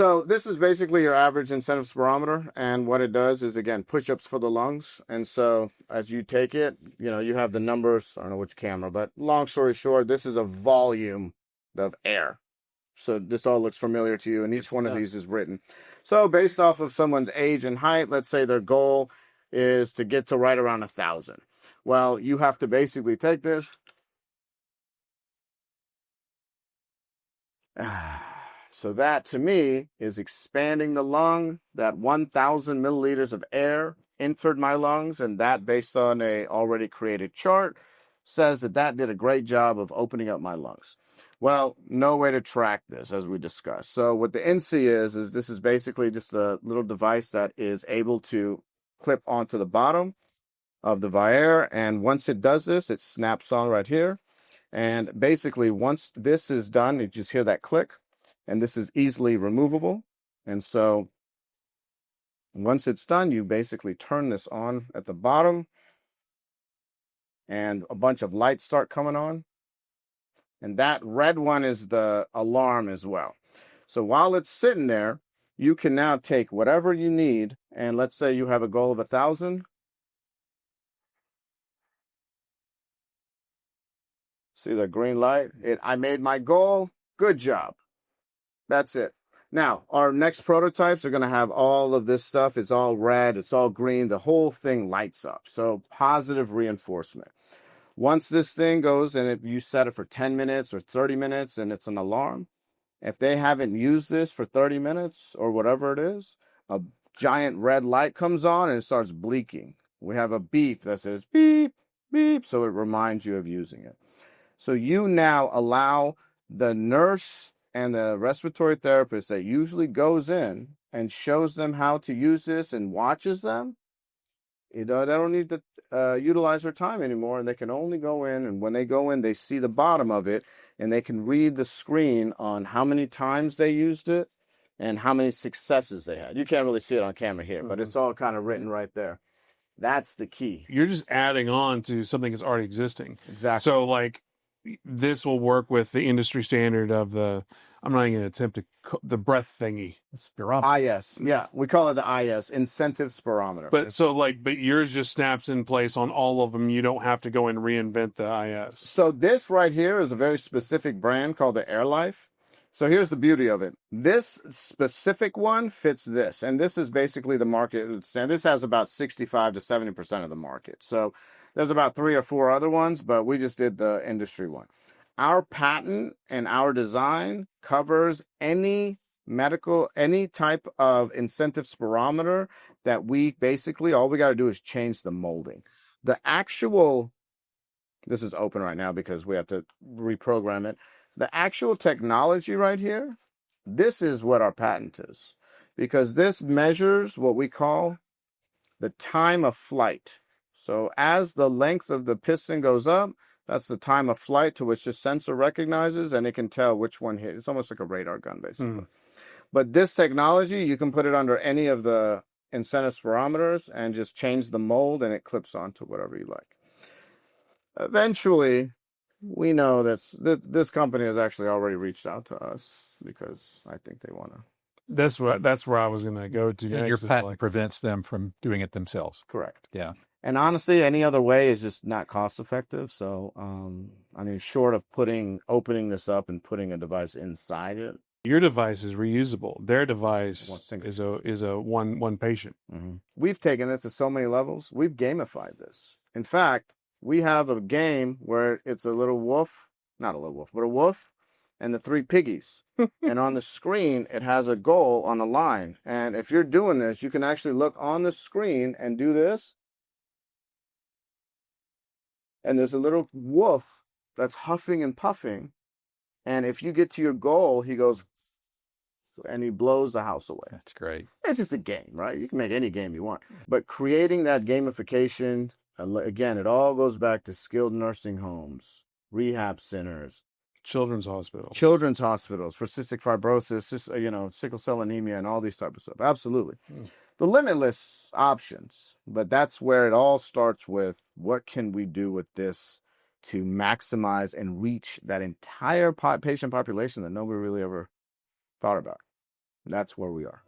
So this is basically your average incentive spirometer, and what it does is, again, push-ups for the lungs. And so as you take it, you have the numbers. I don't know which camera, but long story short, this is a volume of air. So this all looks familiar to you, and each one of these is written. So based off of someone's age and height, let's say their goal is to get to right around 1,000. Well, you have to basically take this. So that, to me, is expanding the lung. That 1,000 milliliters of air entered my lungs, and that, based on a already created chart, says that did a great job of opening up my lungs. Well, no way to track this, as we discussed. So what the InSee is this is basically just a little device that is able to clip onto the bottom of the Viair, and once it does this, it snaps on right here. And basically, once this is done, you just hear that click, and this is easily removable. And so once it's done, you basically turn this on at the bottom, and a bunch of lights start coming on. And that red one is the alarm as well. So while it's sitting there, you can now take whatever you need, and let's say you have a goal of 1,000. See the green light? I made my goal. Good job. That's it. Now, our next prototypes are going to have all of this stuff. It's all red. It's all green. The whole thing lights up. So positive reinforcement. Once this thing goes, and you set it for 10 minutes or 30 minutes, and it's an alarm, if they haven't used this for 30 minutes or whatever it is, a giant red light comes on and it starts blinking. We have a beep that says beep, beep, so it reminds you of using it. So you now allow the nurse and the respiratory therapist that usually goes in and shows them how to use this and watches them. They don't need to utilize their time anymore, and they can only go in, and when they go in, they see the bottom of it, and they can read the screen on how many times they used it and how many successes they had. You can't really see it on camera here, but it's all kind of written right there. That's the key. You're just adding on to something that's already existing. Exactly. So, like, this will work with the industry standard of I'm not even going to attempt the breath thingy. Spirometer. IS. Yeah, we call it the IS, incentive spirometer. But yours just snaps in place on all of them. You don't have to go and reinvent the IS. So this right here is a very specific brand called the AirLife. So here's the beauty of it. This specific one fits this, and this is basically the market. And this has about 65 to 70% of the market. So there's about 3 or 4 other ones, but we just did the industry one. Our patent and our design covers any type of incentive spirometer that we basically, all we got to do is change the molding. This is open right now because we have to reprogram it. The actual technology right here, this is what our patent is, because this measures what we call the time of flight. So as the length of the piston goes up, that's the time of flight to which the sensor recognizes, and it can tell which one hit. It's almost like a radar gun, basically. But this technology, you can put it under any of the incentive spirometers and just change the mold, and it clips onto whatever you like. Eventually, we know that this company has actually already reached out to us because I think they want to. That's where I was going to go to next. Your patent prevents them from doing it themselves. Correct. Yeah. And honestly, any other way is just not cost effective. So, short of opening this up and putting a device inside it. Your device is reusable. Their device is a one patient. Mm-hmm. We've taken this to so many levels. We've gamified this. In fact, we have a game where it's a little wolf, not a little wolf, but a wolf and the 3 piggies. And on the screen, it has a goal on the line. And if you're doing this, you can actually look on the screen and do this. And there's a little wolf that's huffing and puffing. And if you get to your goal, he goes, and he blows the house away. That's great. It's just a game, right? You can make any game you want. But creating that gamification, again, it all goes back to skilled nursing homes, rehab centers, children's hospitals for cystic fibrosis, sickle cell anemia, and all these type of stuff. Absolutely. The limitless options, but that's where it all starts with what can we do with this to maximize and reach that entire patient population that nobody really ever thought about. That's where we are.